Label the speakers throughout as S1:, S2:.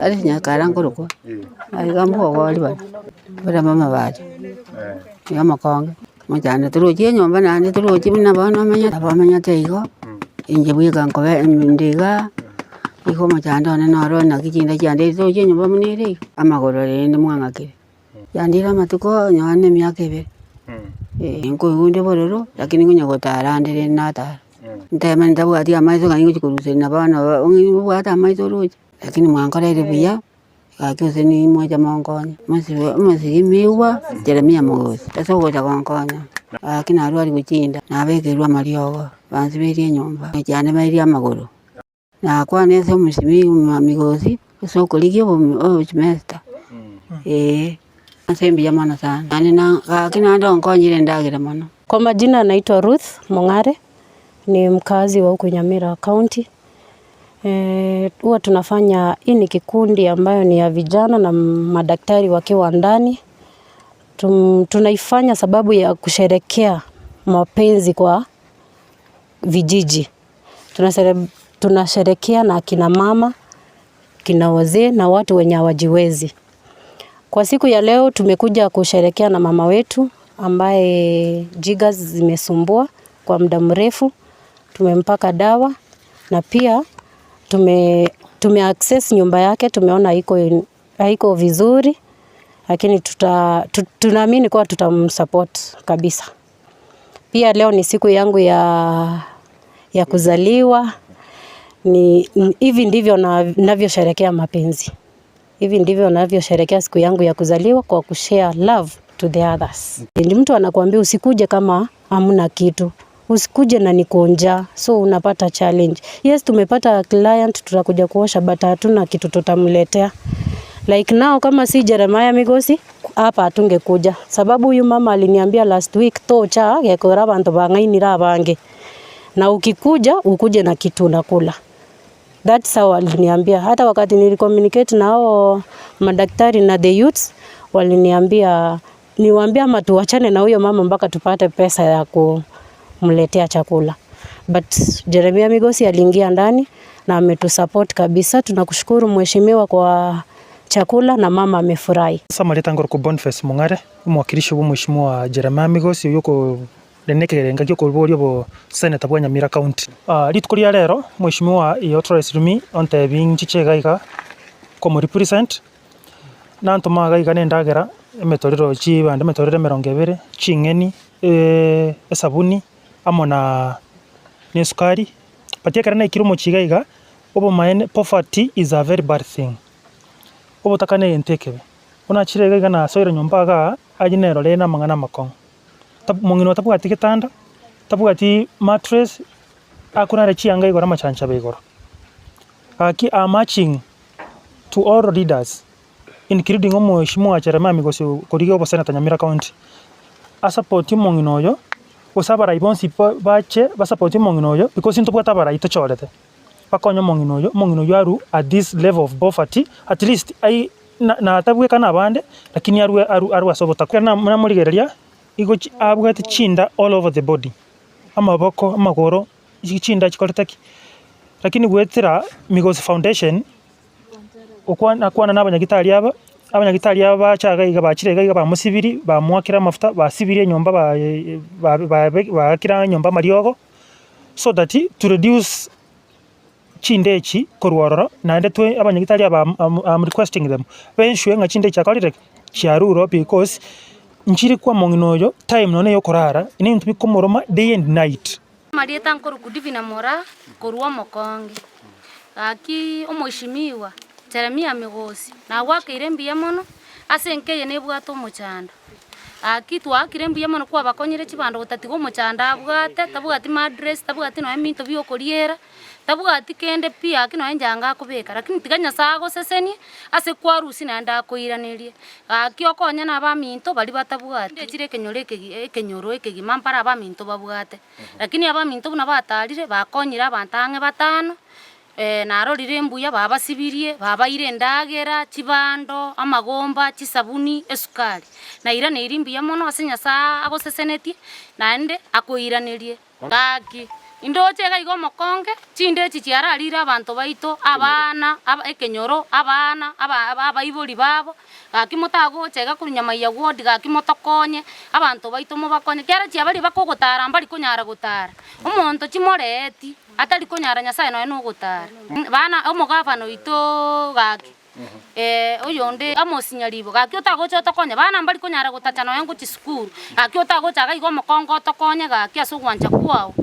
S1: ari nyakara ngoroko aigambo goli bara mama baje ya makonge mujana turuji nyomba nani turuji bina bana manya teigo inje bwiga nkobe ndiga iko mujanda naro na kijinda jande turuji nyomba munire amagoro rende mwangakire yandira matuko nyane myaka ibere nkunde bororo lakini ngunya gotara ndire nata ndema ndabwati amaizo kanyo chikuruse na bana bwata amaizo roje lakini mwankorere buya akose ni moja mongonya masi miwa Jeremia Mugosi tasogoja konkonya akina arwari guchinda nabekerwa mariogo banziberie nyomba cyane bari amaguru na kwa nese musimi Migosi sokoligye bo semester asembi ya mwana sana na akina ndo nkonyire ndagira mono.
S2: Kwa majina naitwa Ruth Mongare, ni mkazi wa huko Nyamira County. Huwa tunafanya hii ni kikundi ambayo ni ya vijana na madaktari wakiwa ndani. Tunaifanya sababu ya kusherekea mapenzi kwa vijiji. Tunasherekea na kina mama, kina wazee na watu wenye hawajiwezi. Kwa siku ya leo tumekuja kusherekea na mama wetu ambaye jiga zimesumbua kwa muda mrefu. Tumempaka dawa na pia tume access nyumba yake, tumeona haiko vizuri, lakini tunaamini kwa tutamsupport kabisa. Pia leo ni siku yangu ya kuzaliwa. Hivi ndivyo ninavyosherehekea mapenzi. Hivi ndivyo ninavyosherehekea siku yangu ya kuzaliwa, kwa kushare love to the others. Ndi mtu anakuambia usikuje kama hamna kitu. Usikuje na nikonja, so unapata challenge. Yes, tumepata client tutakuja kuosha, but hatuna kitu tutamletea. Like now kama si Jeremiah Migosi hapa hatungekuja, sababu huyu mama aliniambia last week tocha gekora abantu bangainira abange, na ukikuja ukuje na kitu unakula. That's how aliniambia. Hata wakati nilicommunicate nao madaktari na the youths waliniambia niwaambie ama tuachane na huyo mama mpaka tupate pesa ya kumletea chakula. But Jeremiah Migosi aliingia ndani na ametusupport kabisa. Tunakushukuru mheshimiwa kwa chakula na mama amefurahi.
S3: Samarita Ngoroko Boniface Mongare, mwakilishi wa mheshimiwa Jeremiah Migosi yuko nenekerenga gyo kuborio bo Senator bwa Nyamira County. Litukuria rero mheshimiwa authorized me onte bingi chegaiga como represent na ntoma gaiga nendagera emetorero chi bande metorero 20 chingeni esabuni amona ne sukari patia kana ikirumo chigaiga obo maene poverty is a very bad thing. Obo takane entekebe ona chirega na soira nyombaga ajinero lena mangana makong mongino tapu ati kitanda tapu ati mattress akuna rechi anga igora machancha begoro aki are matching to all leaders including mheshimiwa Jeremiah Migosi korigo bo Senator Nyamira County support mongino yo osabara ibonsi bache support mongino yo because into bwatabara itochorete bakonyo mongino yo aru at this level of poverty at least ai na tabwe kana bande lakini aru asobota kana murigereria igo abwate chinda all over the body amaboko amagoro chinda chikoretaki lakini gwetira Migosi Foundation okwana n'abanyagitari bachaga iga bachirega iga bamusibiri bamwakira amafuta basibiri nyomba bakira nyomba mariogo so that to reduce chindechi korwororo nande twe abanyagitari I'm requesting them benshwe nga chindechi akalire chiaruro because nchiri kwa monginoyo time none yo korara ine ntubi komoroma day and night
S4: Marieta nkoro kudivina mora korwa mokongi aki omoshimiwa Jeremiah Migosi na gwakire mbiya mono asenkeye nebwato mochanda aki twakire mbiya mono kwa bakonyire chibando gutatigo mochanda abwate tabwati madress tabwati no eminto byokoriera tabwati kende pia kino enjanga kubeka lakini tiganya sago seseni ase kwarusi nanda koiranirie aki okonya na baminto bali batabwate chire kenyoro ekegi mampara baminto babwate lakini abaminto buna batarire bakonyira abantange batano narorire mbuya babasibirie babaire endagera chibando amagomba chisabuni esukari na ira ne irimbiya mono asenya sa abo seseneti nande akoiranirie ngaki indoche gaigo mokonge chinde chichiararira abantu baito abana ekenyoro abana abaibori babo gakimotago chega kunyama ya wodi gakimotokonye abantu baito mubakonye kera chiabari bakogotara mbari kunyara gutara umuntu chimoreti atari kunyara nyasaye no gutara bana omugafano ito gaki oyonde amosinyaribo gakiota gocho tokonya bana mbali kunyara gutachana yangu chi school gakiota gocha gaigo mokongo tokonya gaki asugwancha kwao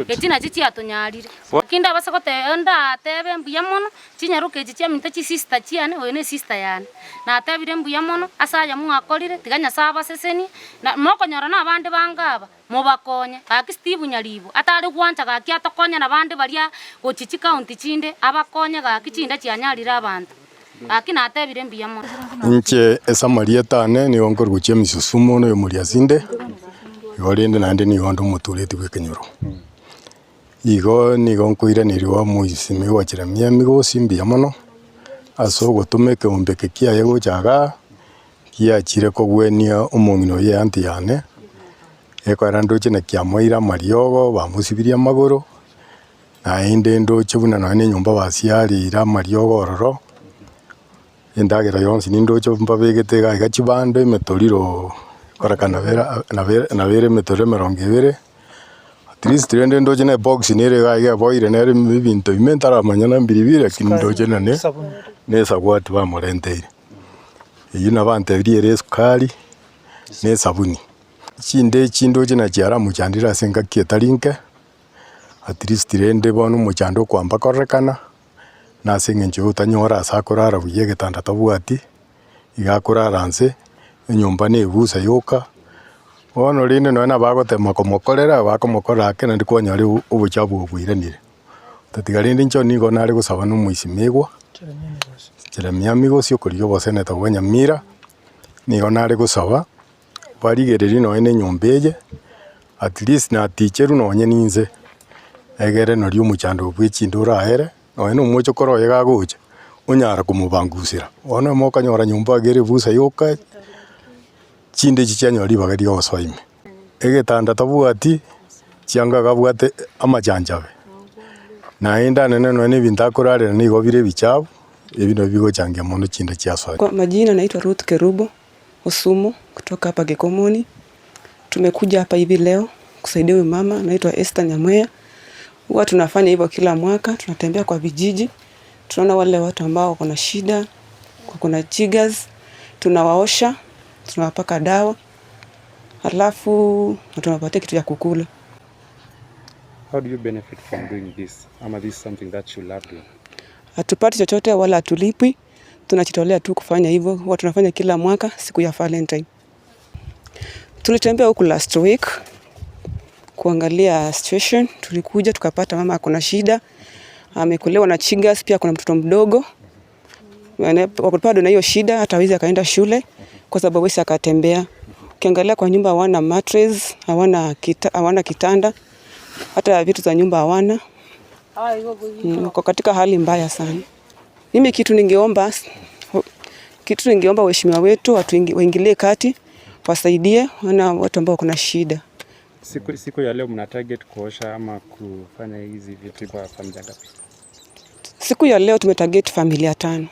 S4: etina chichi atonyarire kinda basakote enda tebe mbuya mono chinyaruke chichi aminta chi sister chiane oyene sister yani na tebire mbuya mono asaya mu akorire tiganya saba seseni na mokonyora na abande bangaba mubakonye gaki Steve Nyaribo atari gwancha gaki atokonya na bande baria gochichi county chinde abakonye gaki chinda chianyarira abantu akina atebire mbuya mono
S5: nche esa Maria tane ni onkor guchia misusumo no yomuria sinde yorinde nande ni ondo mutureti bwekenyoro igo ni gonkoira ni rwa muisime wa Jeremia Migosi mbuya mono aso gotumeke ombeke kia yego jaga kia chire ko gwenia omongino ye anti yane ekwara ndoche na kia moira mariogo bamusibiria magoro na inde ndoche buna nane nyumba basiari ira mariogo ororo endagera yonsi nindocho mbabegete ga chibando imetoriro korakana na vera metorero merongevere at least trende ndoche na box nere ga boire nere binto imentara manyana mbiribire kindoche ne sagwati ba morente yina bante biriere sukari ne sabuni chindoche na chiara muchandira senga kietarinke at least trende bono muchando kwamba korekana na sengenje utanyora sakurara buye getanda tabwati igakurara nse enyumba ne busa yoka ono rine no na bagotema komokorera bakomokora kena ndikonyari ubuchabu obwiranire tatigarinde ncho nigo nari gusaba no muisimegwa Jeremia Migosi okoriyo bosene tabwanya mira nigo nari gusaba barigereri no ene nyombeje at least na teacheru no nyeninze egere no ryo muchando bwechindura ahere no mucho koro yega gocha unyara kumubangusira ona mokanyora nyumba gere busa yoka chinde chichanyori bagari osoime egetanda tabwati chianga gabwate amajanjabe na enda nene bintakorare ni gobire bichabu ebino bigo changia mono chinde chiaswa.
S6: Kwa majina naitwa Ruth Kerubo Osumo kutoka hapa Gekomoni. Tumekuja hapa hivi leo kusaidia huyu mama anaitwa Esther Nyamweya. Huwa tunafanya hivyo kila mwaka, tunatembea kwa vijiji. Tunaona wale watu ambao wako na shida, kuna jiggers, tunawaosha, tunawapaka dawa. Halafu tunawapatia kitu ya kukula.
S7: How do you benefit from doing this? Ama this is something that you love doing?
S6: Hatupati chochote wala hatulipwi. Tunajitolea tu kufanya hivyo. Huwa tunafanya kila mwaka siku ya Valentine. Tulitembea huku last week kuangalia situation. Tulikuja tukapata mama akona shida. Amekulewa na jiggers, pia kuna mtoto mdogo. Wakupado na hiyo shida hata hawezi akaenda shule kwa sababu hawezi akatembea. Ukiangalia kwa nyumba hawana mattress, hawana kitanda. Hata vitu za nyumba hawana. Kwa katika hali mbaya sana. Mimi kitu ningeomba waheshimiwa wetu watu waingilie kati, wasaidie wana watu ambao kuna shida.
S7: Siku ya leo mna target kuosha ama kufanya hizi vitu kwa familia ngapi?
S6: Siku ya leo tumetarget familia 5.